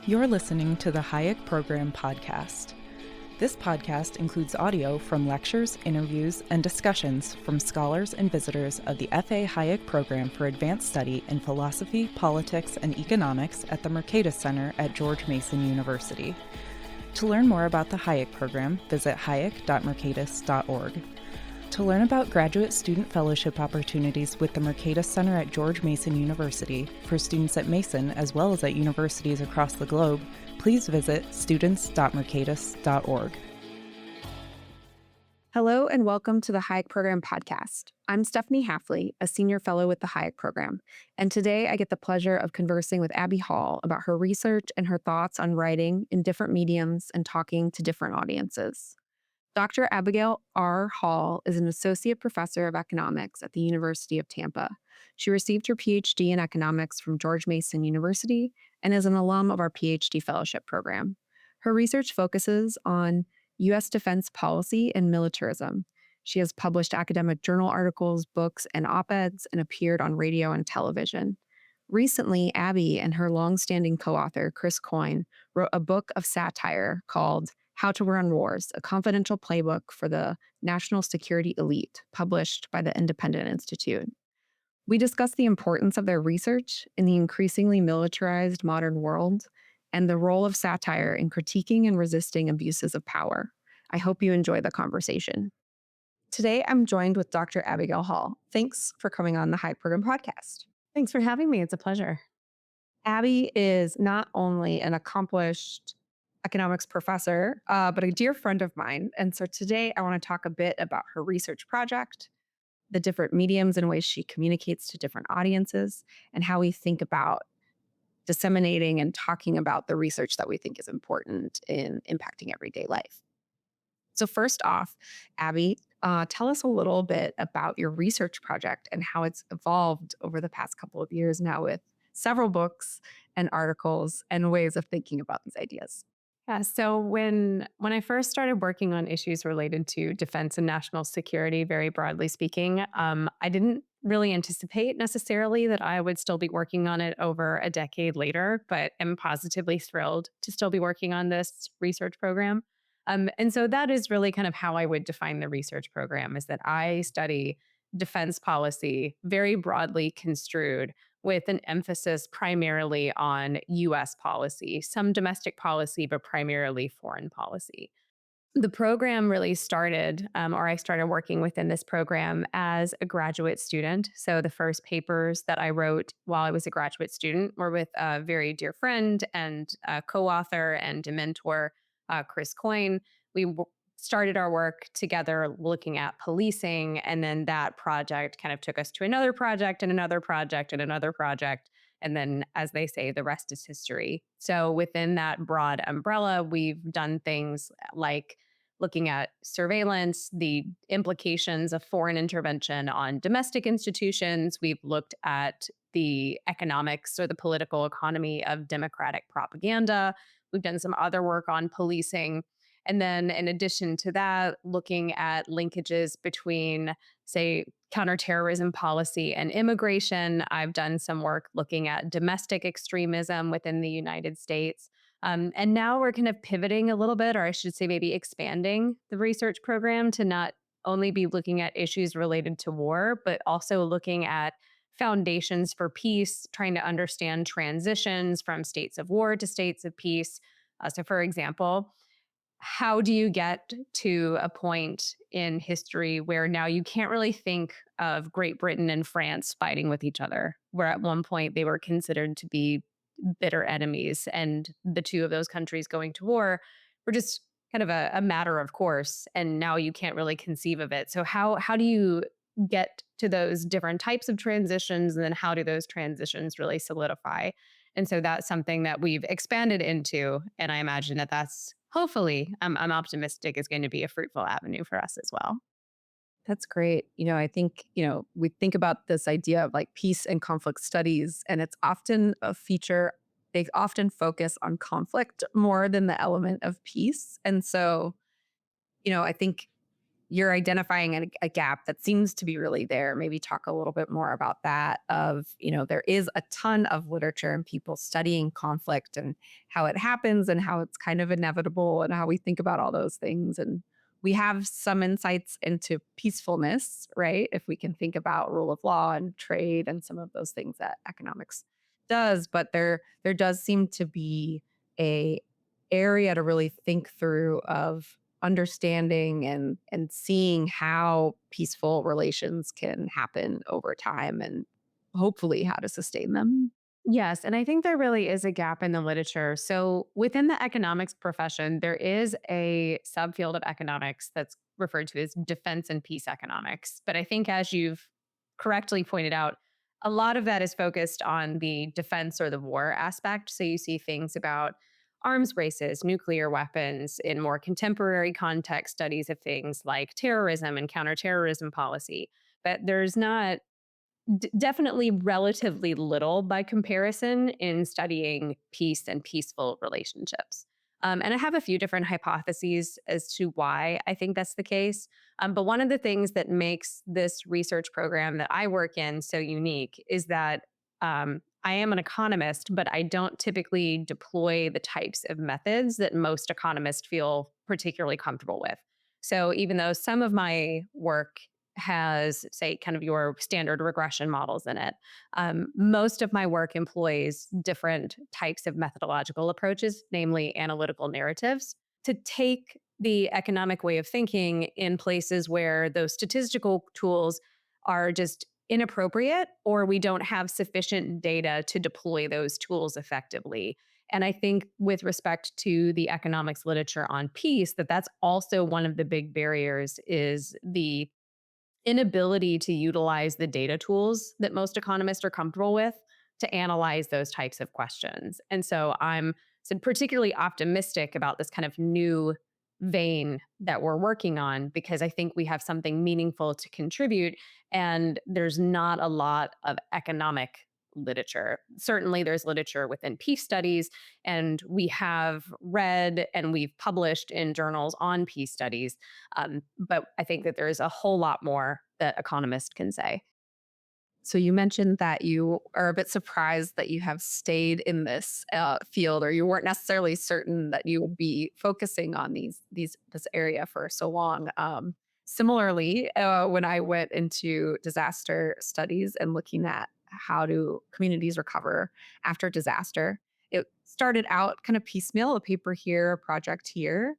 You're listening to the Hayek Program podcast. This podcast includes audio from lectures, interviews, and discussions from scholars and visitors of the F.A. Hayek Program for Advanced Study in Philosophy, Politics, and Economics at the Mercatus Center at George Mason University. To learn more about the Hayek Program, visit hayek.mercatus.org. To learn about graduate student fellowship opportunities with the Mercatus Center at George Mason University for students at Mason as well as at universities across the globe, please visit students.mercatus.org. Hello and welcome to the Hayek Program podcast. I'm Stephanie Halfley, a senior fellow with the Hayek Program, and today I get the pleasure of conversing with Abby Hall about her research and her thoughts on writing in different mediums and talking to different audiences. Dr. Abigail R. Hall is an associate professor of economics at the University of Tampa. She received her PhD in economics from George Mason University and is an alum of our PhD fellowship program. Her research focuses on U.S. defense policy and militarism. She has published academic journal articles, books, and op-eds, and appeared on radio and television. Recently, Abby and her longstanding co-author, Chris Coyne, wrote a book of satire called How to Run Wars, a confidential playbook for the national security elite, published by the Independent Institute. We discuss the importance of their research in the increasingly militarized modern world and the role of satire in critiquing and resisting abuses of power. I hope you enjoy the conversation. Today, I'm joined with Dr. Abigail Hall. Thanks for coming on the Hayek Program podcast. Thanks for having me. It's a pleasure. Abby is not only an accomplished economics professor, but a dear friend of mine. And so today I want to talk a bit about her research project, the different mediums and ways she communicates to different audiences, and how we think about disseminating and talking about the research that we think is important in impacting everyday life. So first off, Abby, tell us a little bit about your research project and how it's evolved over the past couple of years now with several books and articles and ways of thinking about these ideas. Yeah, so when I first started working on issues related to defense and national security, very broadly speaking, I didn't really anticipate necessarily that I would still be working on it over a decade later, but am positively thrilled to still be working on this research program. And so that is really kind of how I would define the research program, is that I study defense policy very broadly construed, with an emphasis primarily on U.S. policy, some domestic policy, but primarily foreign policy. The program really started, or I started working within this program as a graduate student. So the first papers that I wrote while I was a graduate student were with a very dear friend and a co-author and a mentor, Chris Coyne. We started our work together looking at policing, and then that project kind of took us to another project and another project and another project. And then, as they say, the rest is history. So within that broad umbrella, we've done things like looking at surveillance, the implications of foreign intervention on domestic institutions. We've looked at the economics or the political economy of democratic propaganda. We've done some other work on policing. And then in addition to that, looking at linkages between, say, counterterrorism policy and immigration. I've done some work looking at domestic extremism within the United States. And now we're kind of pivoting a little bit, or I should say maybe expanding the research program to not only be looking at issues related to war, but also looking at foundations for peace, trying to understand transitions from states of war to states of peace. So for example, how do you get to a point in history where now you can't really think of Great Britain and France fighting with each other, where at one point they were considered to be bitter enemies, and the two of those countries going to war were just kind of a matter of course, and now you can't really conceive of it. So how do you get to those different types of transitions, and then how do those transitions really solidify? And so that's something that we've expanded into, and I imagine that that's hopefully, I'm optimistic, is going to be a fruitful avenue for us as well. That's great. I think, we think about this idea of like peace and conflict studies, and it's often a feature. They often focus on conflict more than the element of peace. And so, I think, you're identifying a gap that seems to be really there. Maybe talk a little bit more about that of, there is a ton of literature and people studying conflict and how it happens and how it's kind of inevitable and how we think about all those things. And we have some insights into peacefulness, right? If we can think about rule of law and trade and some of those things that economics does, but there does seem to be a area to really think through of understanding and seeing how peaceful relations can happen over time and hopefully how to sustain them. Yes, and I think there really is a gap in the literature. So within the economics profession, there is a subfield of economics that's referred to as defense and peace economics. But I think, as you've correctly pointed out, a lot of that is focused on the defense or the war aspect. So you see things about arms races, nuclear weapons, in more contemporary context studies of things like terrorism and counterterrorism policy. But there's not definitely relatively little by comparison in studying peace and peaceful relationships. And I have a few different hypotheses as to why I think that's the case. But one of the things that makes this research program that I work in so unique is that I am an economist, but I don't typically deploy the types of methods that most economists feel particularly comfortable with. So even though some of my work has, say, kind of your standard regression models in it, most of my work employs different types of methodological approaches, namely analytical narratives, to take the economic way of thinking in places where those statistical tools are just inappropriate or we don't have sufficient data to deploy those tools effectively. And I think with respect to the economics literature on peace, that's also one of the big barriers is the inability to utilize the data tools that most economists are comfortable with to analyze those types of questions. And so I'm particularly optimistic about this kind of new vein that we're working on because I think we have something meaningful to contribute. And there's not a lot of economic literature. Certainly, there's literature within peace studies, and we have read and we've published in journals on peace studies. But I think that there's a whole lot more that economists can say. So you mentioned that you are a bit surprised that you have stayed in this field, or you weren't necessarily certain that you would be focusing on this area for so long. Similarly, when I went into disaster studies and looking at how do communities recover after disaster, it started out kind of piecemeal, a paper here, a project here,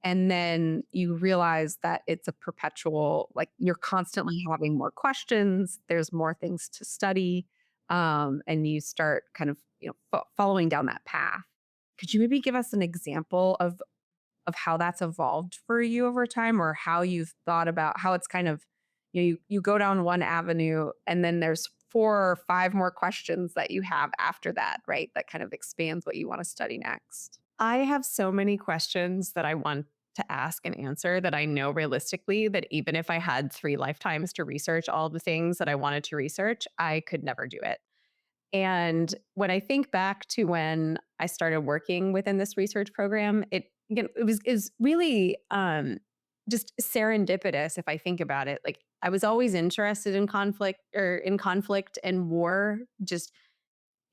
and then you realize that it's a perpetual, like you're constantly having more questions, there's more things to study, and you start kind of following down that path. Could you maybe give us an example of how that's evolved for you over time, or how you've thought about how it's kind of, you go down one avenue and then there's four or five more questions that you have after that, right? That kind of expands what you want to study next. I have so many questions that I want to ask and answer that I know realistically that even if I had 3 lifetimes to research all the things that I wanted to research, I could never do it. And when I think back to when I started working within this research program, it was really just serendipitous if I think about it. Like I was always interested in conflict and war. Just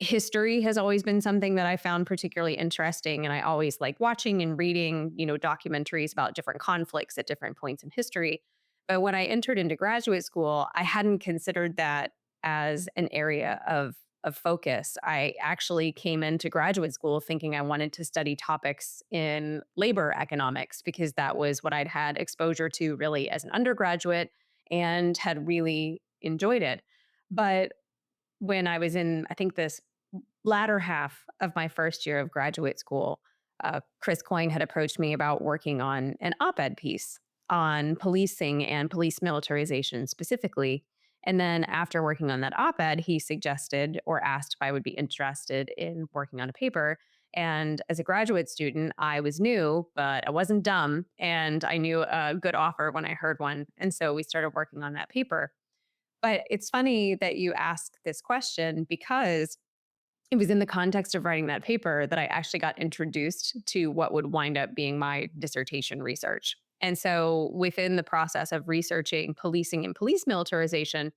history has always been something that I found particularly interesting, and I always like watching and reading, documentaries about different conflicts at different points in history. But when I entered into graduate school, I hadn't considered that as an area of focus. I actually came into graduate school thinking I wanted to study topics in labor economics because that was what I'd had exposure to really as an undergraduate and had really enjoyed it. But when I was in, I think, this latter half of my first year of graduate school, Chris Coyne had approached me about working on an op ed piece on policing and police militarization specifically. And then after working on that op ed, he suggested or asked if I would be interested in working on a paper. And as a graduate student, I was new, but I wasn't dumb. And I knew a good offer when I heard one. And so we started working on that paper. But it's funny that you ask this question because it was in the context of writing that paper that I actually got introduced to what would wind up being my dissertation research. And so within the process of researching policing and police militarization,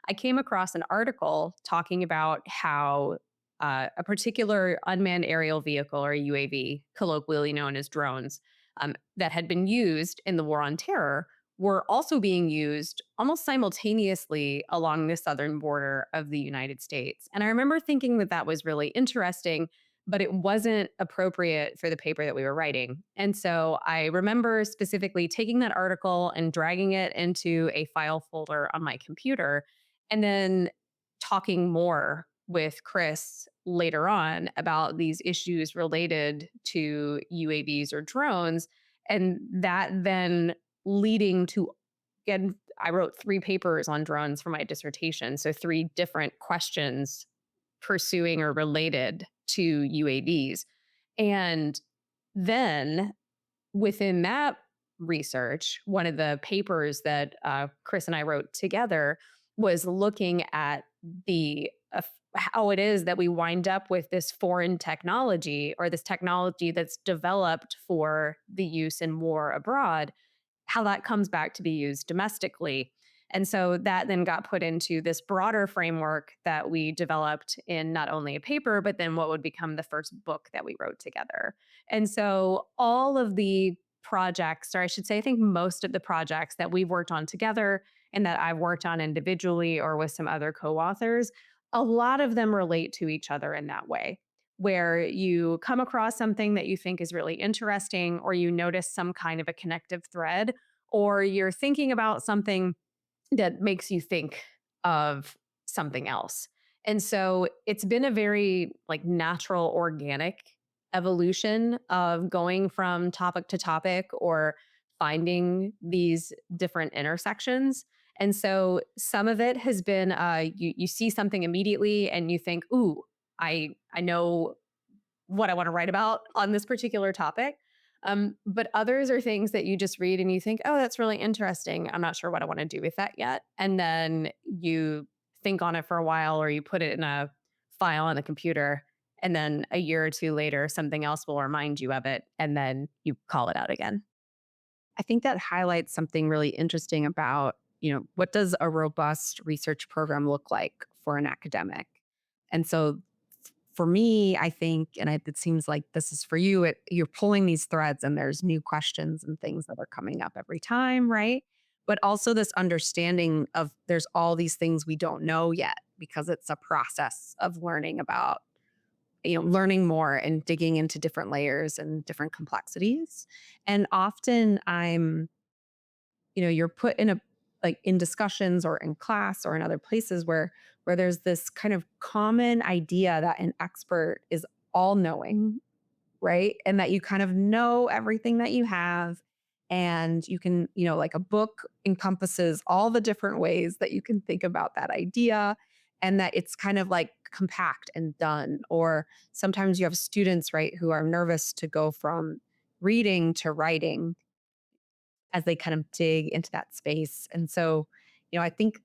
I came across an article talking about how a particular unmanned aerial vehicle, or a UAV, colloquially known as drones, that had been used in the war on terror were also being used almost simultaneously along the southern border of the United States. And I remember thinking that that was really interesting, but it wasn't appropriate for the paper that we were writing. And so I remember specifically taking that article and dragging it into a file folder on my computer, and then talking more with Chris later on about these issues related to UAVs or drones. And that then leading to, again, I wrote 3 papers on drones for my dissertation. So 3 different questions pursuing or related to UAVs. And then within that research, one of the papers that Chris and I wrote together was looking at the how it is that we wind up with this foreign technology, or this technology that's developed for the use in war abroad, how that comes back to be used domestically. And so that then got put into this broader framework that we developed in not only a paper, but then what would become the first book that we wrote together. And so all of the projects, or I should say, I think most of the projects that we've worked on together and that I've worked on individually or with some other co authors, a lot of them relate to each other in that way, where you come across something that you think is really interesting, or you notice some kind of a connective thread, or you're thinking about something that makes you think of something else. And so it's been a very like natural, organic evolution of going from topic to topic, or finding these different intersections. And so some of it has been you see something immediately and you think, ooh, I know what I want to write about on this particular topic. But others are things that you just read and you think, oh, that's really interesting. I'm not sure what I want to do with that yet. And then you think on it for a while, or you put it in a file on the computer. And then a year or two later, something else will remind you of it. And then you call it out again. I think that highlights something really interesting about, what does a robust research program look like for an academic? And so for me, I think, and it seems like this is for you, you're pulling these threads and there's new questions and things that are coming up every time, right? But also this understanding of there's all these things we don't know yet because it's a process of learning about, learning more and digging into different layers and different complexities. And often you're put in in discussions or in class or in other places where there's this kind of common idea that an expert is all knowing, right? And that you kind of know everything that you have, and you can, like a book encompasses all the different ways that you can think about that idea, and that it's kind of like compact and done. Or sometimes you have students, right, who are nervous to go from reading to writing as they kind of dig into that space. And so, I think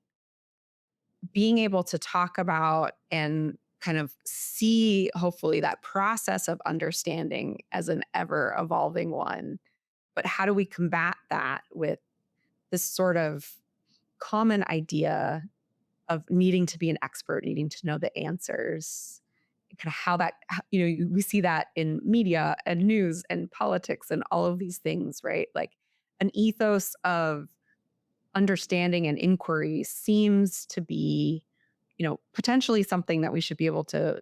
being able to talk about and kind of see, hopefully, that process of understanding as an ever evolving one. But how do we combat that with this sort of common idea of needing to be an expert, needing to know the answers? Kind of how that, we see that in media and news and politics and all of these things, right? Like an ethos of understanding and inquiry seems to be, potentially something that we should be able to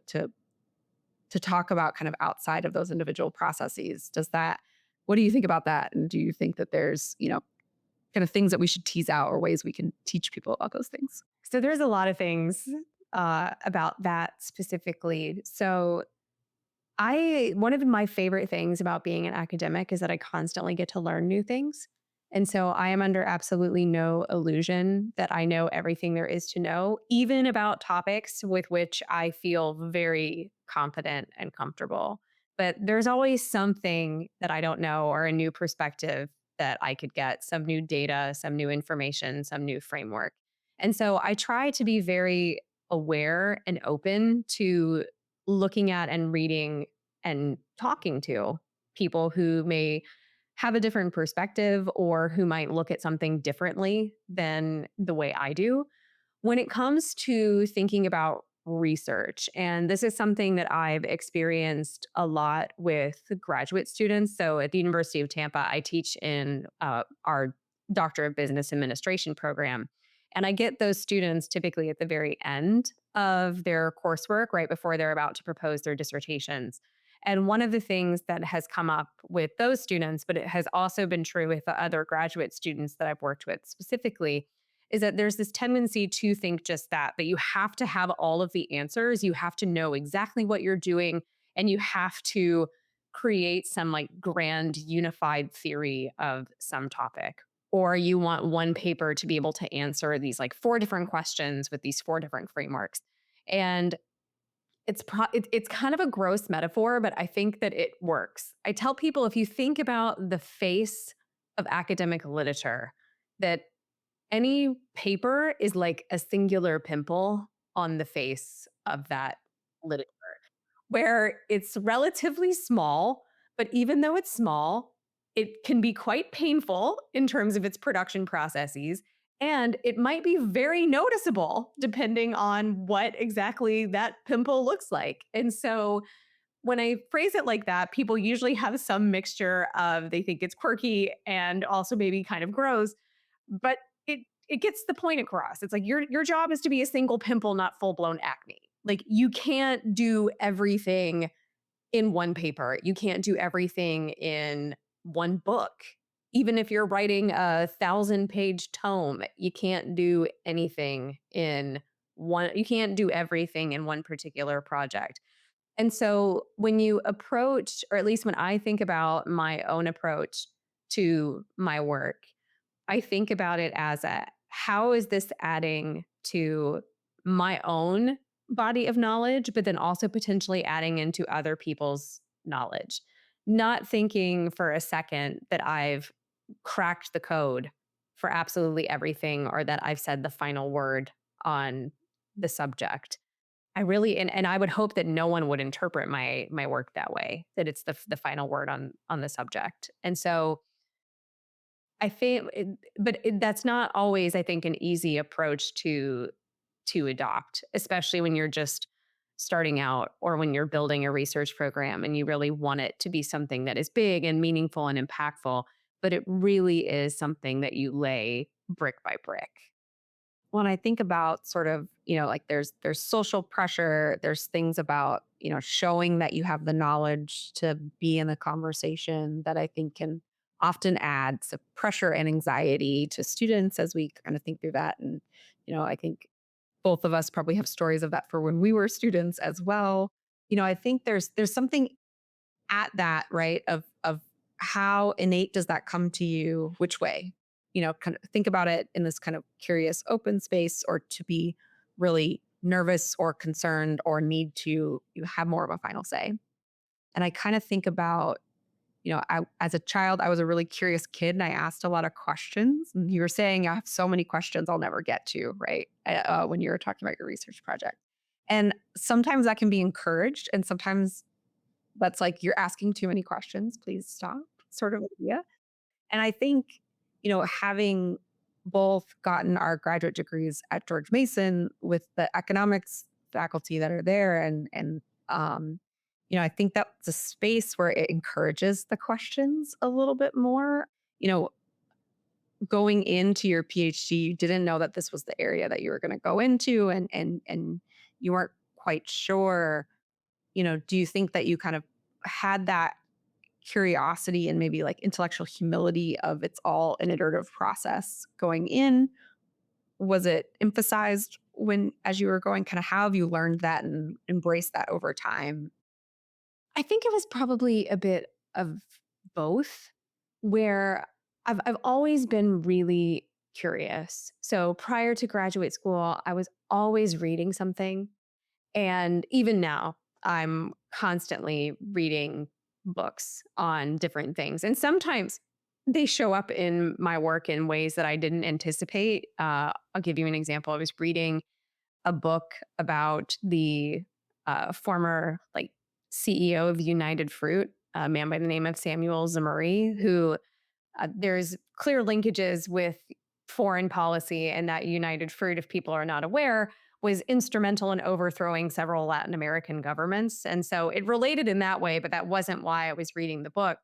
talk about kind of outside of those individual processes. What do you think about that? And do you think that there's, kind of things that we should tease out or ways we can teach people about those things? So there's a lot of things about that specifically. So one of my favorite things about being an academic is that I constantly get to learn new things. And so I am under absolutely no illusion that I know everything there is to know, even about topics with which I feel very confident and comfortable. But there's always something that I don't know, or a new perspective that I could get, some new data, some new information, some new framework. And so I try to be very aware and open to looking at and reading and talking to people who may have a different perspective or who might look at something differently than the way I do when it comes to thinking about research. And this is something that I've experienced a lot with graduate students. So at the University of Tampa, I teach in our Doctor of Business Administration program. And I get those students typically at the very end of their coursework, right before they're about to propose their dissertations. And one of the things that has come up with those students, but it has also been true with the other graduate students that I've worked with specifically, is that there's this tendency to think just that you have to have all of the answers. You have to know exactly what you're doing, and you have to create some like grand unified theory of some topic. Or you want one paper to be able to answer these like four different questions with these four different frameworks. And it's kind of a gross metaphor, but I think that it works. I tell people if you think about the face of academic literature, that any paper is like a singular pimple on the face of that literature, where it's relatively small, but even though it's small, it can be quite painful in terms of its production processes. And it might be very noticeable depending on what exactly that pimple looks like. And so when I phrase it like that, people usually have some mixture of they think it's quirky and also maybe kind of gross, but it gets the point across. It's like your job is to be a single pimple, not full blown acne. Like you can't do everything in one paper. You can't do everything in one book. Even if you're writing a 1,000-page tome, you can't do anything in one. You can't do everything in one particular project. And so when you approach, or at least when I think about my own approach to my work, I think about it as a how is this adding to my own body of knowledge, but then also potentially adding into other people's knowledge. Not thinking for a second that I've cracked the code for absolutely everything or that I've said the final word on the subject. I really and I would hope that no one would interpret my work that way, that it's the final word on the subject. And so I think, that's not always, I think, an easy approach to adopt, especially when you're just starting out or when you're building a research program and you really want it to be something that is big and meaningful and impactful. But it really is something that you lay brick by brick. When I think about sort of, like there's social pressure, there's things about, showing that you have the knowledge to be in the conversation that I think can often add some pressure and anxiety to students as we kind of think through that. And, I think both of us probably have stories of that for when we were students as well. I think there's something at that, right? Of how innate does that come to you? Which way? Kind of think about it in this kind of curious open space, or to be really nervous or concerned or need to you have more of a final say. And I kind of think about, as a child, I was a really curious kid and I asked a lot of questions. And you were saying I have so many questions I'll never get to, right? When you were talking about your research project. And sometimes that can be encouraged. And sometimes that's like, you're asking too many questions. Please stop, sort of idea. And I think, having both gotten our graduate degrees at George Mason with the economics faculty that are there, and I think that's a space where it encourages the questions a little bit more. You know, Going into your PhD, you didn't know that this was the area that you were going to go into, and you weren't quite sure. Do you think that you kind of had that curiosity and maybe like intellectual humility of it's all an iterative process going in? Was it emphasized when as you were going? Kind of how have you learned that and embraced that over time? I think it was probably a bit of both, where I've always been really curious. So prior to graduate school, I was always reading something. And even now, I'm constantly reading books on different things. And sometimes they show up in my work in ways that I didn't anticipate. I'll give you an example. I was reading a book about the former like CEO of United Fruit, a man by the name of Samuel Zamuri, who There's clear linkages with foreign policy, and that United Fruit, if people are not aware, was instrumental in overthrowing several Latin American governments. And so it related in that way, but that wasn't why I was reading the book.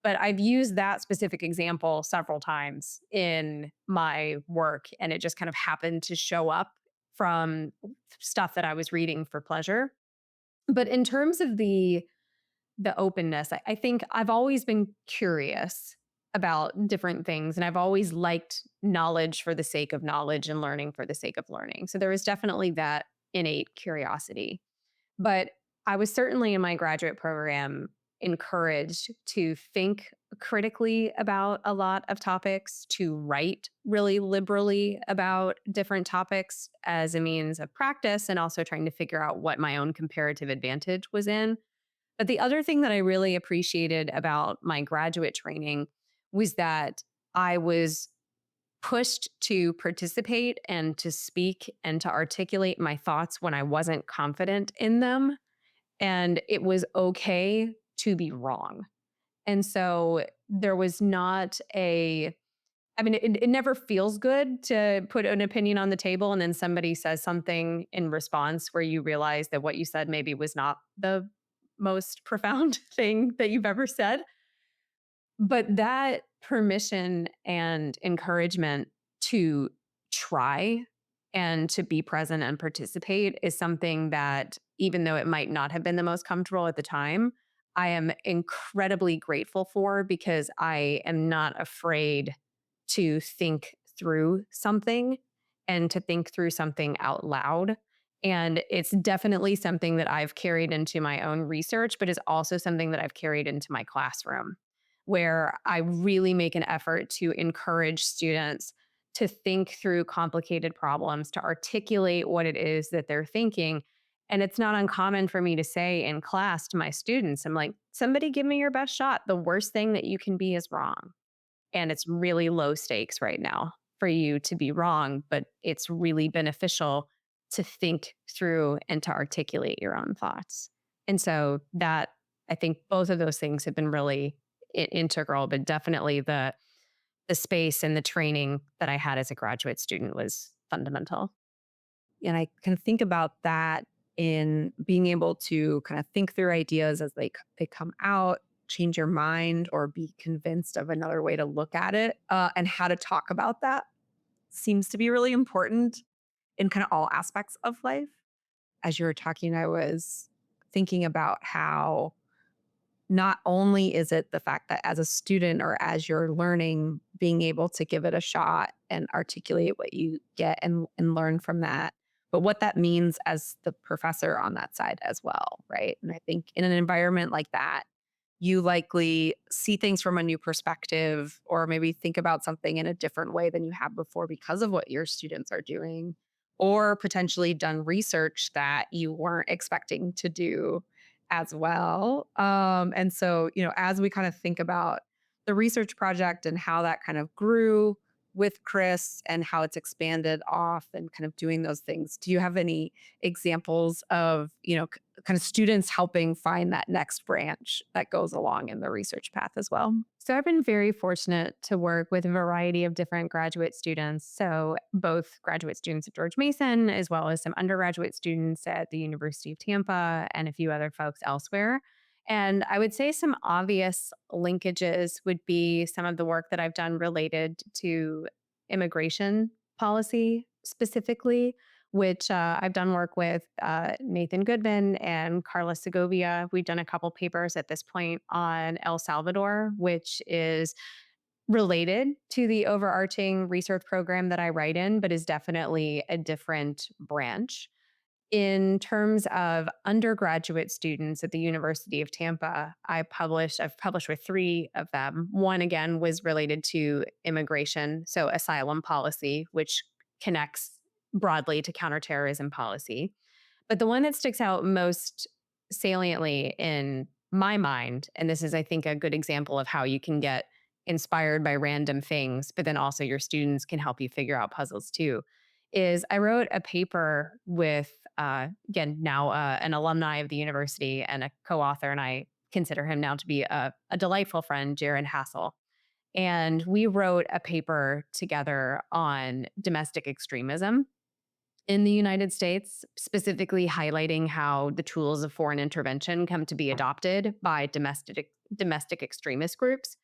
But I've used that specific example several times in my work, and it just kind of happened to show up from stuff that I was reading for pleasure. But in terms of the openness, I think I've always been curious about different things, and I've always liked knowledge for the sake of knowledge and learning for the sake of learning. So there was definitely that innate curiosity. But I was certainly in my graduate program encouraged to think critically about a lot of topics, to write really liberally about different topics as a means of practice, and also trying to figure out what my own comparative advantage was in. But the other thing that I really appreciated about my graduate training was that I was pushed to participate and to speak and to articulate my thoughts when I wasn't confident in them. And it was okay to be wrong. And so there was not a, I mean, it never feels good to put an opinion on the table and then somebody says something in response where you realize that what you said maybe was not the most profound thing that you've ever said. But that permission and encouragement to try and to be present and participate is something that, even though it might not have been the most comfortable at the time, I am incredibly grateful for, because I am not afraid to think through something and to think through something out loud. And it's definitely something that I've carried into my own research, but is also something that I've carried into my classroom, where I really make an effort to encourage students to think through complicated problems, to articulate what it is that they're thinking. And it's not uncommon for me to say in class to my students, I'm like, somebody give me your best shot. The worst thing that you can be is wrong. And it's really low stakes right now for you to be wrong, but it's really beneficial to think through and to articulate your own thoughts. And so that, I think both of those things have been really integral, but definitely the space and the training that I had as a graduate student was fundamental. And I can think about that in being able to kind of think through ideas as they come out, change your mind, or be convinced of another way to look at it, and how to talk about that seems to be really important in kind of all aspects of life. As you were talking, I was thinking about how not only is it the fact that as a student or as you're learning, being able to give it a shot and articulate what you get and learn from that, but what that means as the professor on that side as well, right? And I think in an environment like that, you likely see things from a new perspective, or maybe think about something in a different way than you have before because of what your students are doing, or potentially done research that you weren't expecting to do as well. And so, as we kind of think about the research project and how that kind of grew with Chris and how it's expanded off and kind of doing those things, do you have any examples of, kind of students helping find that next branch that goes along in the research path as well? So I've been very fortunate to work with a variety of different graduate students. So both graduate students at George Mason, as well as some undergraduate students at the University of Tampa and a few other folks elsewhere. And I would say some obvious linkages would be some of the work that I've done related to immigration policy specifically, which I've done work with Nathan Goodman and Carla Segovia. We've done a couple papers at this point on El Salvador, which is related to the overarching research program that I write in, but is definitely a different branch. In terms of undergraduate students at the University of Tampa, I've published with three of them. One, again, was related to immigration, so asylum policy, which connects broadly to counterterrorism policy. But the one that sticks out most saliently in my mind, and this is, I think, a good example of how you can get inspired by random things, but then also your students can help you figure out puzzles too, is I wrote a paper with, again, now an alumni of the university and a co author, and I consider him now to be a delightful friend, Jaron Hassel. And we wrote a paper together on domestic extremism in the United States, specifically highlighting how the tools of foreign intervention come to be adopted by domestic extremist groups.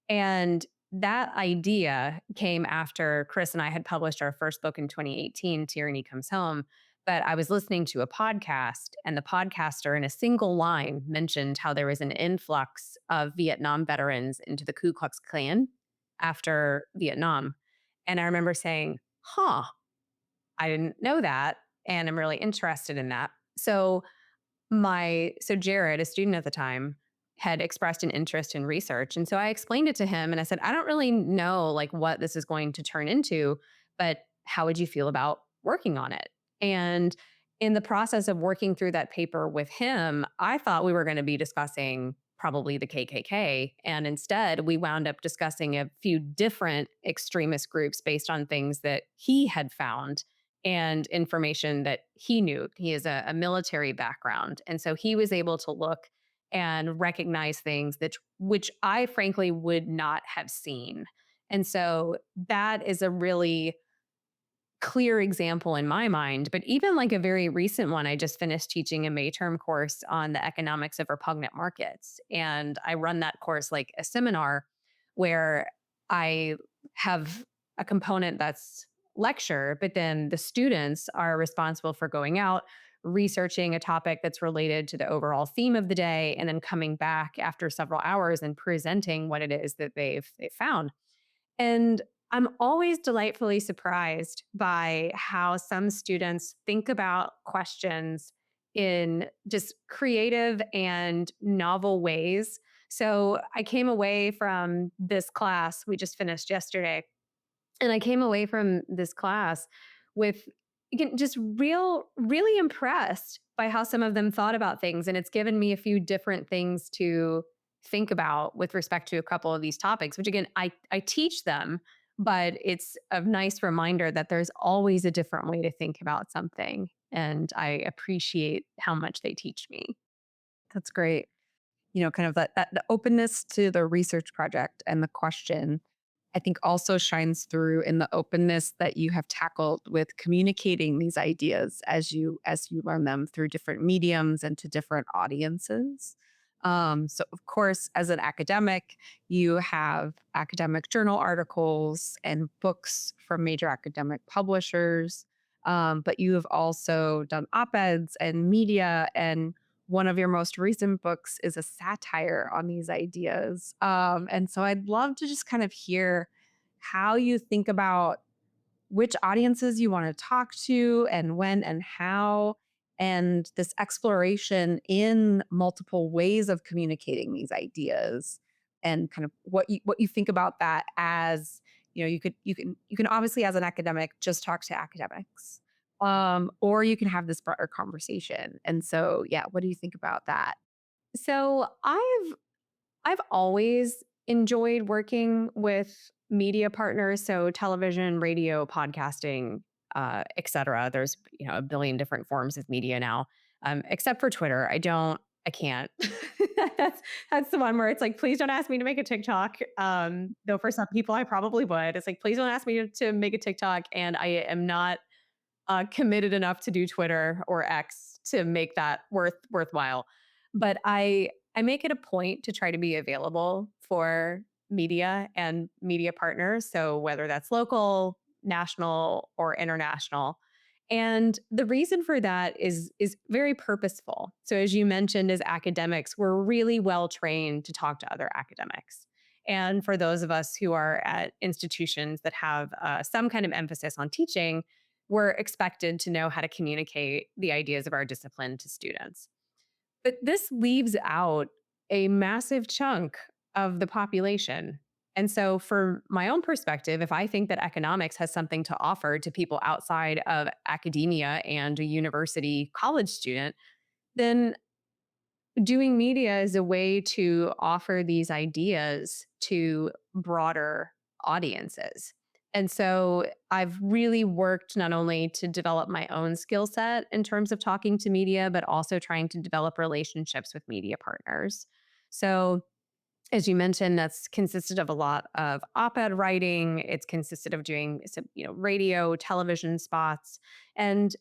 And that idea came after Chris and I had published our first book in 2018, Tyranny Comes Home. But I was listening to a podcast, and the podcaster, in a single line, mentioned how there was an influx of Vietnam veterans into the Ku Klux Klan after Vietnam. And I remember saying, huh, I didn't know that. And I'm really interested in that. So Jared, a student at the time, had expressed an interest in research. And so I explained it to him and I said, I don't really know like what this is going to turn into, but how would you feel about working on it? And in the process of working through that paper with him, I thought we were going to be discussing probably the KKK. And instead, we wound up discussing a few different extremist groups based on things that he had found and information that he knew. He has a military background. And so he was able to look and recognize things that which I frankly would not have seen. And so that is a really clear example in my mind. But even like a very recent one, I just finished teaching a May term course on the economics of repugnant markets. And I run that course like a seminar where I have a component that's lecture, but then the students are responsible for going out, researching a topic that's related to the overall theme of the day, and then coming back after several hours and presenting what it is that they've found. And I'm always delightfully surprised by how some students think about questions in just creative and novel ways. So I came away from this class we just finished yesterday, and I came away from this class with, again, just really impressed by how some of them thought about things. And it's given me a few different things to think about with respect to a couple of these topics, which again, I teach them, but it's a nice reminder that there's always a different way to think about something. And I appreciate how much they teach me. That's great. Kind of that the openness to the research project and the question, I think also shines through in the openness that you have tackled with communicating these ideas as you learn them through different mediums and to different audiences. So of course, as an academic, you have academic journal articles and books from major academic publishers. But you have also done op-eds and media, and one of your most recent books is a satire on these ideas. And so I'd love to just kind of hear how you think about which audiences you want to talk to and when and how, and this exploration in multiple ways of communicating these ideas, and kind of what you think about that. As you can obviously, as an academic, just talk to academics, or you can have this broader conversation. And so yeah, what do you think about that? So I've always enjoyed working with media partners, so television, radio, podcasting, et cetera. There's a billion different forms of media now, except for Twitter. I can't. that's that's the one where it's like, please don't ask me to make a TikTok. Though for some people I probably would. It's like, please don't ask me to make a TikTok, and I am not committed enough to do Twitter or X to make that worthwhile. But I make it a point to try to be available for media and media partners. So whether that's local, national, or international. And the reason for that is very purposeful. So as you mentioned, as academics, we're really well trained to talk to other academics. And for those of us who are at institutions that have some kind of emphasis on teaching, we're expected to know how to communicate the ideas of our discipline to students. But this leaves out a massive chunk of the population. And so, from my own perspective, if I think that economics has something to offer to people outside of academia and a university college student, then doing media is a way to offer these ideas to broader audiences. And so I've really worked not only to develop my own skill set in terms of talking to media, but also trying to develop relationships with media partners. So As you mentioned, that's consisted of a lot of op-ed writing. It's consisted of doing some, radio, television spots. And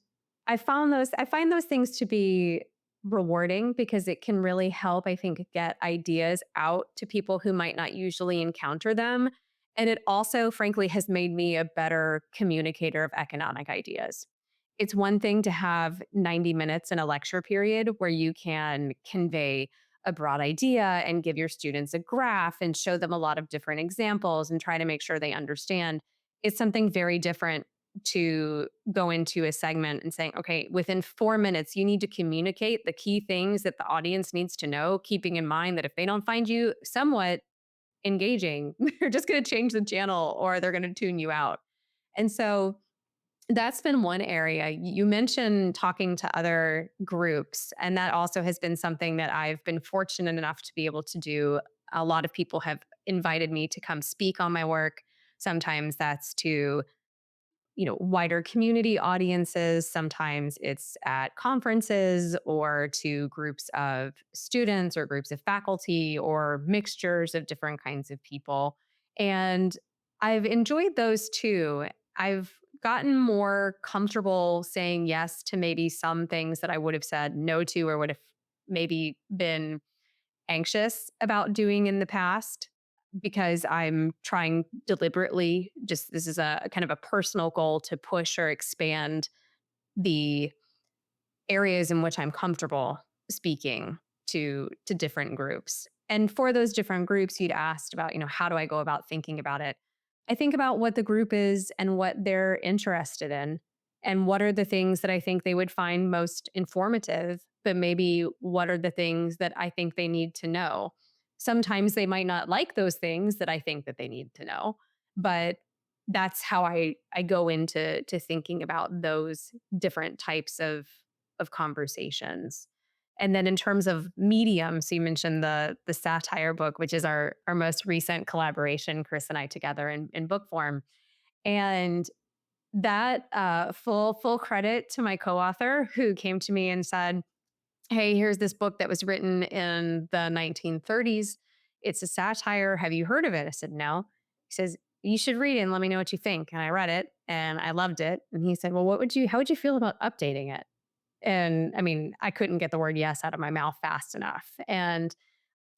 I find those things to be rewarding because it can really help, I think, get ideas out to people who might not usually encounter them. And it also, frankly, has made me a better communicator of economic ideas. It's one thing to have 90 minutes in a lecture period where you can convey a broad idea and give your students a graph and show them a lot of different examples and try to make sure they understand. It's something very different to go into a segment and saying, okay, within 4 minutes, you need to communicate the key things that the audience needs to know, keeping in mind that if they don't find you somewhat engaging, they're just going to change the channel or they're going to tune you out. And so that's been one area. You mentioned talking to other groups, and that also has been something that I've been fortunate enough to be able to do. A lot of people have invited me to come speak on my work. Sometimes that's to wider community audiences. Sometimes it's at conferences or to groups of students or groups of faculty or mixtures of different kinds of people. And I've enjoyed those too. I've gotten more comfortable saying yes to maybe some things that I would have said no to or would have maybe been anxious about doing in the past because I'm trying deliberately, just this is a kind of a personal goal to push or expand the areas in which I'm comfortable speaking to different groups. And for those different groups you'd asked about, how do I go about thinking about it? I think about what the group is and what they're interested in and what are the things that I think they would find most informative, but maybe what are the things that I think they need to know. Sometimes they might not like those things that I think that they need to know, but that's how I go into thinking about those different types of conversations. And then in terms of medium, so you mentioned the satire book, which is our most recent collaboration, Chris and I together in book form. And that full credit to my co-author who came to me and said, "Hey, here's this book that was written in the 1930s. It's a satire. Have you heard of it?" I said, "No." He says, "You should read it and let me know what you think." And I read it and I loved it. And he said, "Well, how would you feel about updating it?" And I mean, I couldn't get the word yes out of my mouth fast enough. And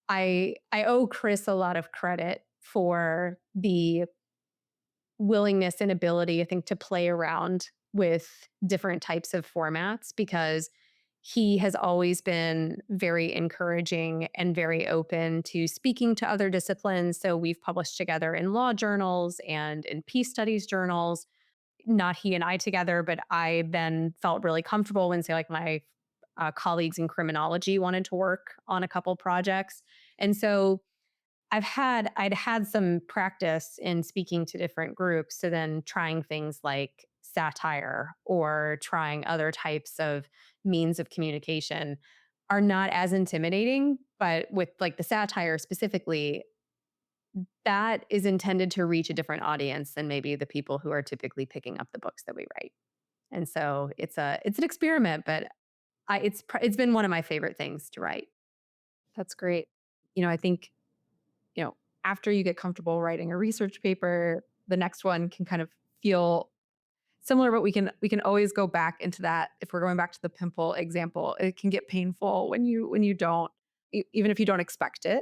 I owe Chris a lot of credit for the willingness and ability, I think, to play around with different types of formats because he has always been very encouraging and very open to speaking to other disciplines. So we've published together in law journals and in peace studies journals, not he and I together, but I then felt really comfortable when, say, like my colleagues in criminology wanted to work on a couple projects. And so I'd had some practice in speaking to different groups. So then trying things like satire or trying other types of means of communication are not as intimidating. But with like the satire specifically, that is intended to reach a different audience than maybe the people who are typically picking up the books that we write. And so it's an experiment, but it's been one of my favorite things to write. That's great. I think, after you get comfortable writing a research paper, the next one can kind of feel similar, but we can always go back into that. If we're going back to the pimple example, it can get painful when you don't even if you don't expect it.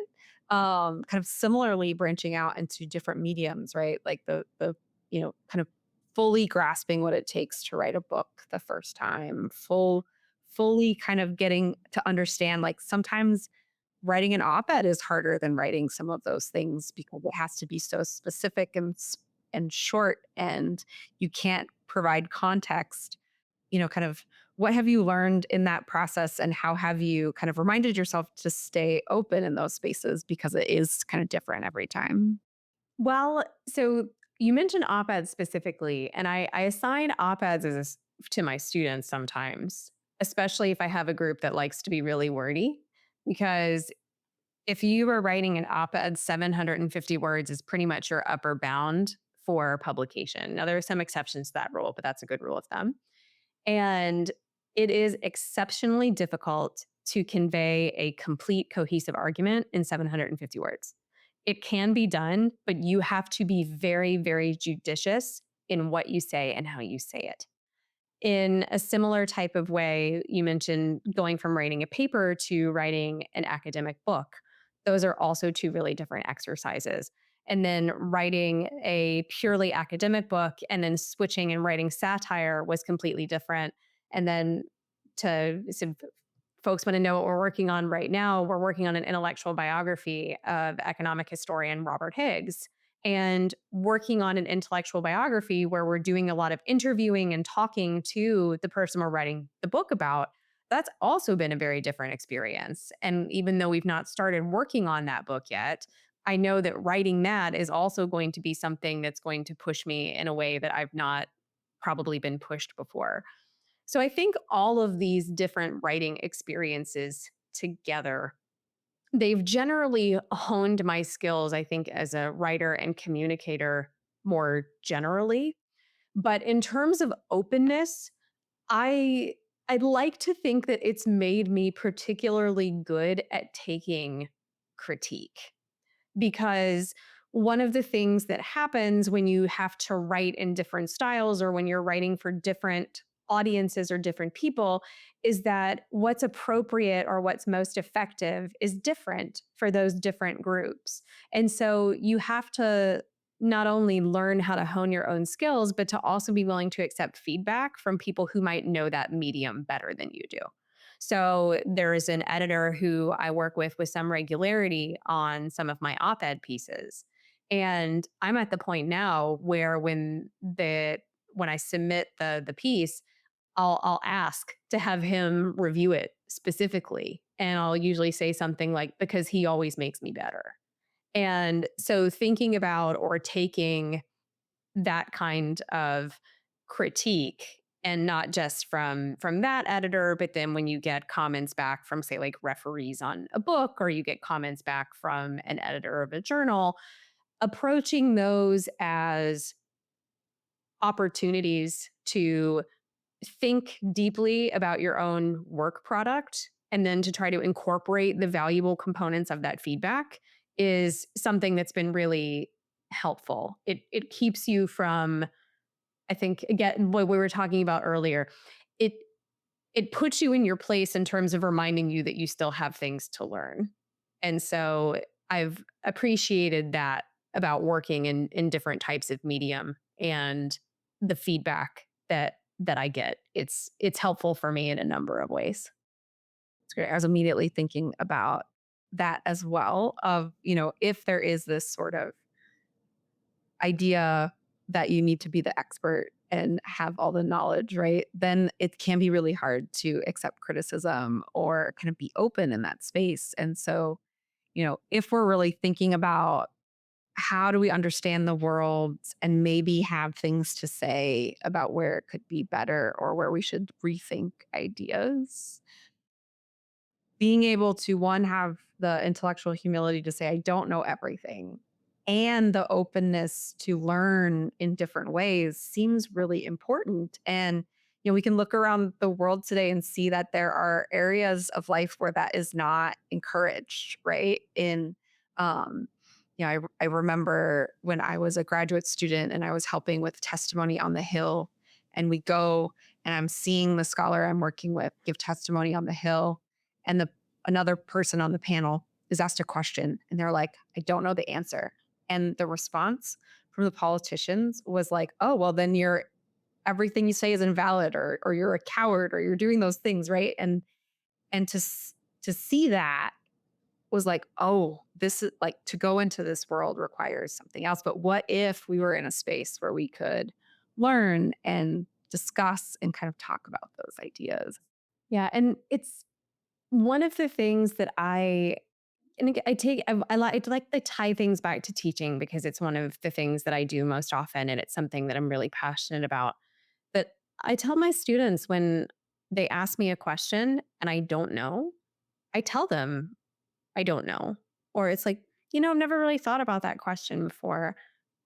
Kind of similarly branching out into different mediums, right? Like the kind of fully grasping what it takes to write a book the first time, fully kind of getting to understand, like, sometimes writing an op-ed is harder than writing some of those things because it has to be so specific and short, and you can't provide context. Kind of what have you learned in that process, and how have you kind of reminded yourself to stay open in those spaces because it is kind of different every time? Well, so you mentioned op-eds specifically, and I assign op-eds to my students sometimes, especially if I have a group that likes to be really wordy. Because if you are writing an op-ed, 750 words is pretty much your upper bound for publication. Now, there are some exceptions to that rule, but that's a good rule of thumb. And it is exceptionally difficult to convey a complete cohesive argument in 750 words. It can be done, but you have to be very, very judicious in what you say and how you say it. In a similar type of way, you mentioned going from writing a paper to writing an academic book. Those are also two really different exercises. And then writing a purely academic book and then switching and writing satire was completely different. And then to so folks want to know what we're working on right now, we're working on an intellectual biography of economic historian Robert Higgs, and working on an intellectual biography where we're doing a lot of interviewing and talking to the person we're writing the book about. That's also been a very different experience. And even though we've not started working on that book yet, I know that writing that is also going to be something that's going to push me in a way that I've not probably been pushed before. So I think all of these different writing experiences together, they've generally honed my skills, I think, as a writer and communicator more generally. But in terms of openness, I I'd like to think that it's made me particularly good at taking critique, because one of the things that happens when you have to write in different styles or when you're writing for different audiences or different people is that what's appropriate or what's most effective is different for those different groups. And so you have to not only learn how to hone your own skills, but to also be willing to accept feedback from people who might know that medium better than you do. So there is an editor who I work with some regularity on some of my op-ed pieces. And I'm at the point now where when I submit the piece, I'll ask to have him review it specifically. And I'll usually say something like, because he always makes me better. And so thinking about or taking that kind of critique, and not just from that editor, but then when you get comments back from, say, like referees on a book, or you get comments back from an editor of a journal, approaching those as opportunities to think deeply about your own work product and then to try to incorporate the valuable components of that feedback is something that's been really helpful. It keeps you from, I think, again, what we were talking about earlier, it it puts you in your place in terms of reminding you that you still have things to learn. And so I've appreciated that about working in different types of medium, and the feedback that I get. It's helpful for me in a number of ways. It's great. I was immediately thinking about that as well of, if there is this sort of idea that you need to be the expert and have all the knowledge, right? Then it can be really hard to accept criticism or kind of be open in that space. And so, if we're really thinking about how do we understand the world and maybe have things to say about where it could be better or where we should rethink ideas, being able to one have the intellectual humility to say I don't know everything and the openness to learn in different ways seems really important. And we can look around the world today and see that there are areas of life where that is not encouraged, right? Um I remember when I was a graduate student and I was helping with testimony on the Hill, and we go and I'm seeing the scholar I'm working with give testimony on the Hill, and the another person on the panel is asked a question and they're like, I don't know the answer. And the response from the politicians was like, oh, well, then everything you say is invalid, or you're a coward, or you're doing those things, right? And to see that was like, oh, this is like, to go into this world requires something else. But what if we were in a space where we could learn and discuss and kind of talk about those ideas? Yeah, and it's one of the things that and again, I like to tie things back to teaching because it's one of the things that I do most often, and it's something that I'm really passionate about. But I tell my students when they ask me a question and I don't know, I tell them I don't know. Or it's like, I've never really thought about that question before.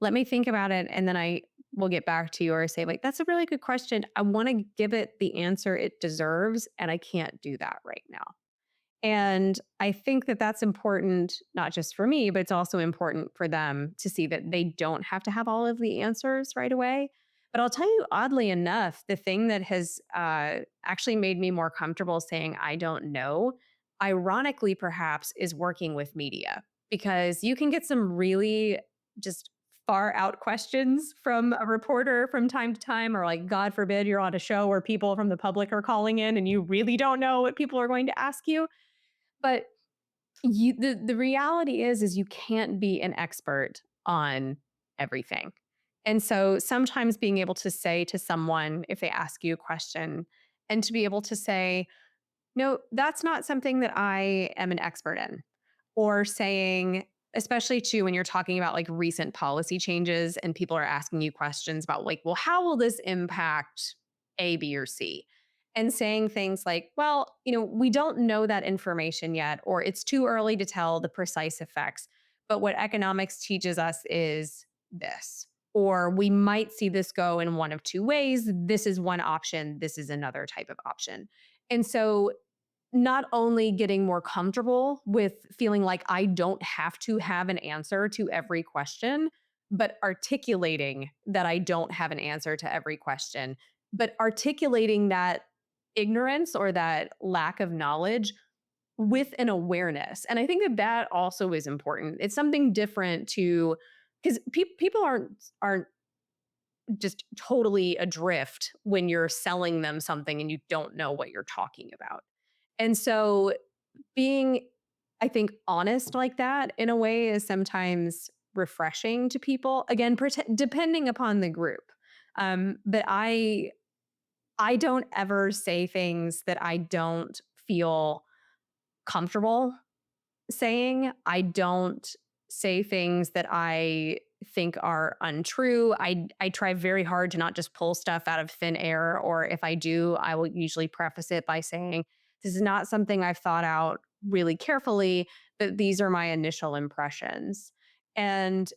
Let me think about it. And then I will get back to you or say, like, that's a really good question. I want to give it the answer it deserves. And I can't do that right now. And I think that that's important, not just for me, but it's also important for them to see that they don't have to have all of the answers right away. But I'll tell you, oddly enough, the thing that has actually made me more comfortable saying I don't know, ironically, perhaps, is working with media because you can get some really just far out questions from a reporter from time to time, or like, God forbid, you're on a show where people from the public are calling in and you really don't know what people are going to ask you. But the reality is you can't be an expert on everything. And so sometimes being able to say to someone if they ask you a question and to be able to say, no, that's not something that I am an expert in. Or saying, especially too, when you're talking about like recent policy changes and people are asking you questions about, like, well, how will this impact A, B, or C? And saying things like, well, we don't know that information yet, or it's too early to tell the precise effects. But what economics teaches us is this. Or we might see this go in one of two ways. This is one option, this is another type of option. And so not only getting more comfortable with feeling like I don't have to have an answer to every question, but articulating that I don't have an answer to every question, but articulating that ignorance or that lack of knowledge with an awareness. And I think that that also is important. It's something different to because people aren't just totally adrift when you're selling them something and you don't know what you're talking about. And so being, I think, honest like that in a way is sometimes refreshing to people. Again, depending upon the group. But I don't ever say things that I don't feel comfortable saying. I don't say things that I think are untrue. I try very hard to not just pull stuff out of thin air, or if I do, I will usually preface it by saying this is not something I've thought out really carefully, but these are my initial impressions. And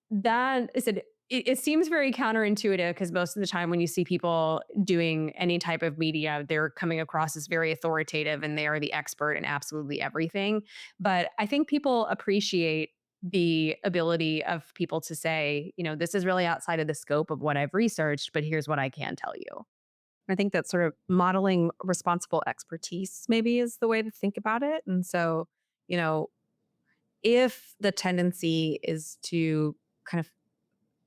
that is it seems very counterintuitive because most of the time when you see people doing any type of media, they're coming across as very authoritative and they are the expert in absolutely everything. But I think people appreciate the ability of people to say, this is really outside of the scope of what I've researched, but here's what I can tell you. I think that sort of modeling responsible expertise maybe is the way to think about it. And so, you know, if the tendency is to kind of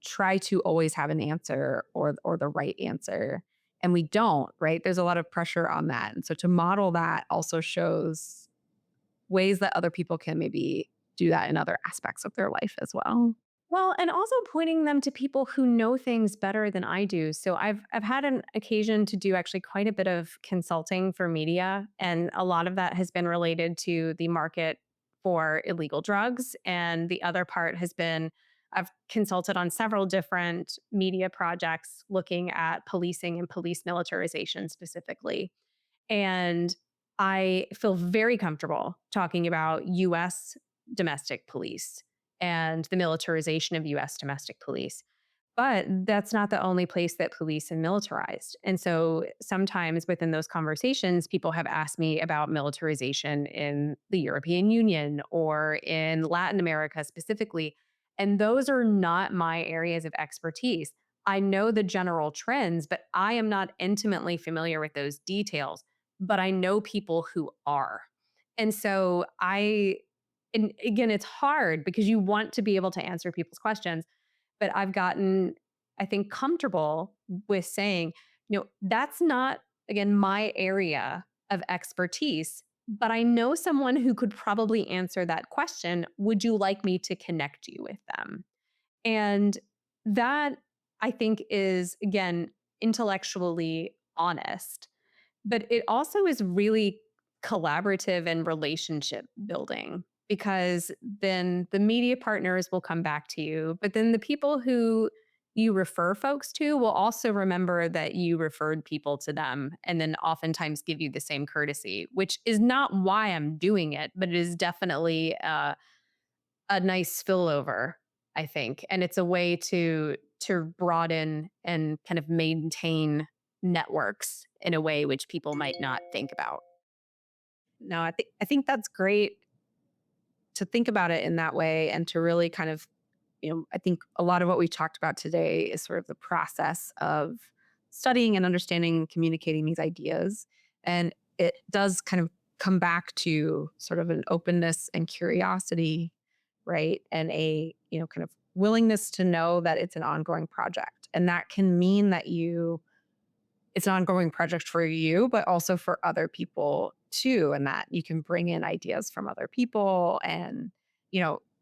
try to always have an answer or the right answer and we don't, right? There's a lot of pressure on that. And so to model that also shows ways that other people can maybe do that in other aspects of their life as well. Well, and also pointing them to people who know things better than I do. So I've had an occasion to do actually quite a bit of consulting for media, and a lot of that has been related to the market for illegal drugs, and the other part has been I've consulted on several different media projects looking at policing and police militarization specifically. And I feel very comfortable talking about US domestic police and the militarization of US domestic police. But that's not the only place that police are militarized. And so sometimes within those conversations, people have asked me about militarization in the European Union or in Latin America specifically. And those are not my areas of expertise. I know the general trends, but I am not intimately familiar with those details. But I know people who are. And so and again, it's hard because you want to be able to answer people's questions, but I've gotten, I think, comfortable with saying, that's not, again, my area of expertise, but I know someone who could probably answer that question. Would you like me to connect you with them? And that I think is, again, intellectually honest, but it also is really collaborative and relationship building because then the media partners will come back to you, but then the people who you refer folks to will also remember that you referred people to them and then oftentimes give you the same courtesy, which is not why I'm doing it, but it is definitely a nice spillover, I think. And it's a way to broaden and kind of maintain networks in a way which people might not think about. No, I think that's great to think about it in that way and to really kind of, I think a lot of what we talked about today is sort of the process of studying and understanding and communicating these ideas. And it does kind of come back to sort of an openness and curiosity, right? And a, kind of willingness to know that it's an ongoing project. And that can mean that it's an ongoing project for you, but also for other people too. And that you can bring in ideas from other people and,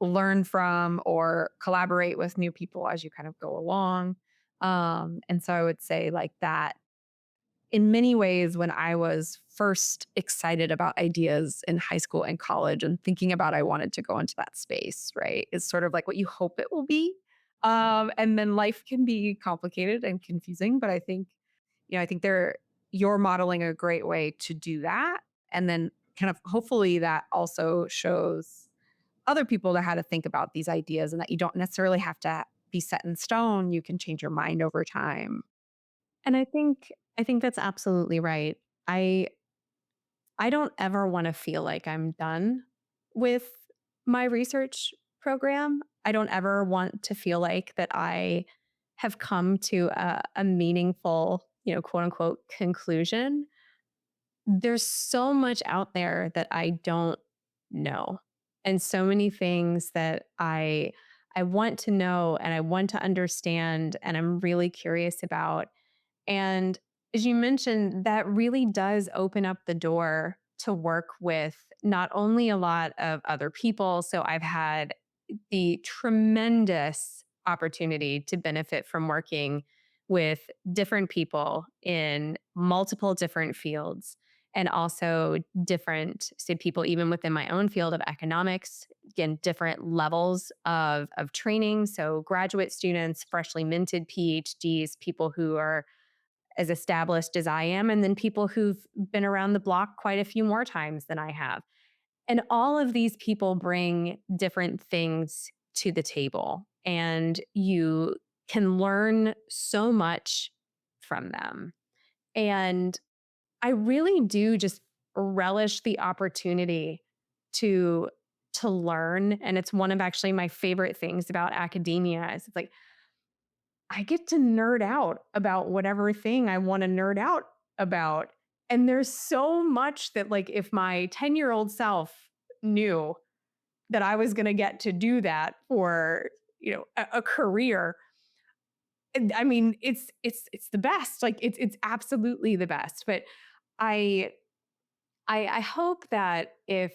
learn from or collaborate with new people as you kind of go along. And so I would say like that in many ways, when I was first excited about ideas in high school and college and thinking about I wanted to go into that space, right, is sort of like what you hope it will be. And then life can be complicated and confusing, but I think you're modeling a great way to do that. And then kind of hopefully that also shows other people to how to think about these ideas and that you don't necessarily have to be set in stone. You can change your mind over time. And I think that's absolutely right. I I don't ever want to feel like I'm done with my research program. I don't ever want to feel like that I have come to a meaningful, quote unquote conclusion. There's so much out there that I don't know. And so many things that I want to know and I want to understand and I'm really curious about. And as you mentioned, that really does open up the door to work with not only a lot of other people. So I've had the tremendous opportunity to benefit from working with different people in multiple different fields and also different say people even within my own field of economics, again different levels of training, so graduate students, freshly minted phds, people who are as established as I am, and then people who've been around the block quite a few more times than I have. And all of these people bring different things to the table, and you can learn so much from them. And I really do just relish the opportunity to learn, and it's one of actually my favorite things about academia is it's like I get to nerd out about whatever thing I want to nerd out about. And there's so much that, like, if my 10-year-old self knew that I was going to get to do that for, a career, I mean, it's the best. Like, it's absolutely the best. But I I hope that if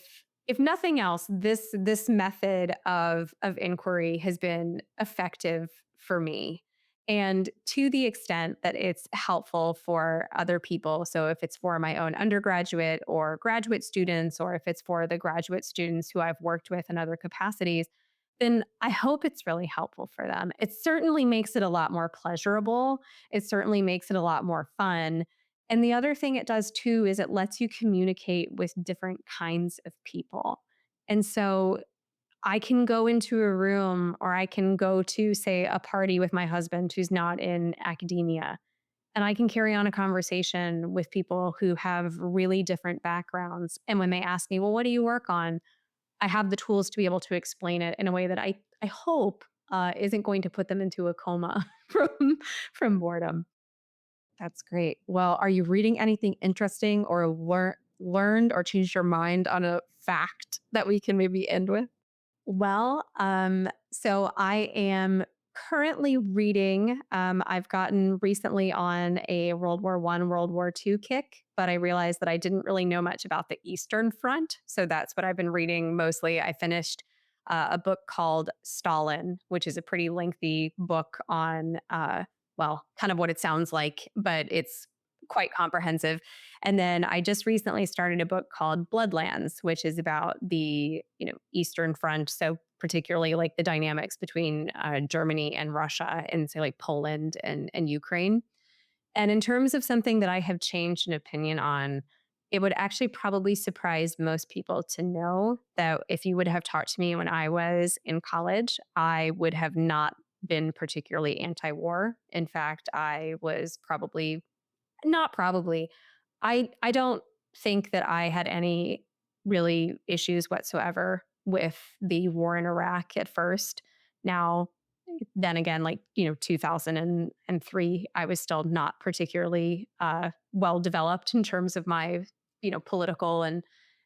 nothing else, this method of inquiry has been effective for me. And to the extent that it's helpful for other people. So if it's for my own undergraduate or graduate students, or if it's for the graduate students who I've worked with in other capacities, then I hope it's really helpful for them. It certainly makes it a lot more pleasurable. It certainly makes it a lot more fun, and the other thing it does too is it lets you communicate with different kinds of people. And so I can go into a room or I can go to, say, a party with my husband who's not in academia. And I can carry on a conversation with people who have really different backgrounds. And when they ask me, well, what do you work on? I have the tools to be able to explain it in a way that I hope isn't going to put them into a coma from boredom. That's great. Well, are you reading anything interesting or learned or changed your mind on a fact that we can maybe end with? So I am currently reading. I've gotten recently on a World War I, World War II kick, but I realized that I didn't really know much about the Eastern Front. So that's what I've been reading mostly. I finished a book called Stalin, which is a pretty lengthy book on, well, kind of what it sounds like, but it's quite comprehensive. And then I just recently started a book called Bloodlands, which is about the Eastern Front. So particularly like the dynamics between Germany and Russia, and say like Poland and Ukraine. And in terms of something that I have changed an opinion on, it would actually probably surprise most people to know that if you would have talked to me when I was in college, I would have not been particularly anti-war. In fact, I was probably not probably. I don't think that I had any. really issues whatsoever with the war in Iraq at first. Now, then again, 2003, I was still not particularly well developed in terms of my, political and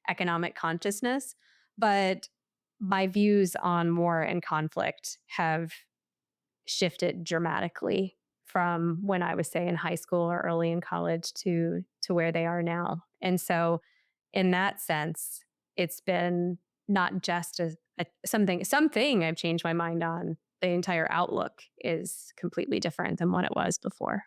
economic consciousness. But my views on war and conflict have shifted dramatically from when I was, say, in high school or early in college to where they are now. And so, in that sense, it's been not just something I've changed my mind on. The entire outlook is completely different than what it was before.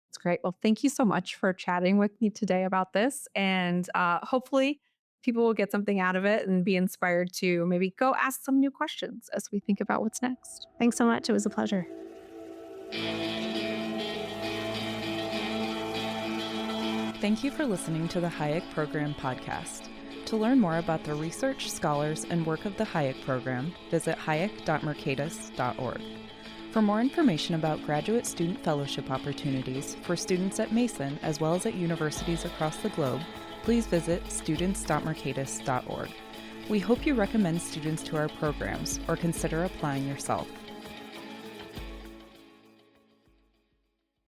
That's great. Well, thank you so much for chatting with me today about this. And hopefully, people will get something out of it and be inspired to maybe go ask some new questions as we think about what's next. Thanks so much. It was a pleasure. Thank you for listening to the Hayek Program podcast. To learn more about the research, scholars, and work of the Hayek Program, visit hayek.mercatus.org. For more information about graduate student fellowship opportunities for students at Mason as well as at universities across the globe, please visit students.mercatus.org. We hope you recommend students to our programs or consider applying yourself.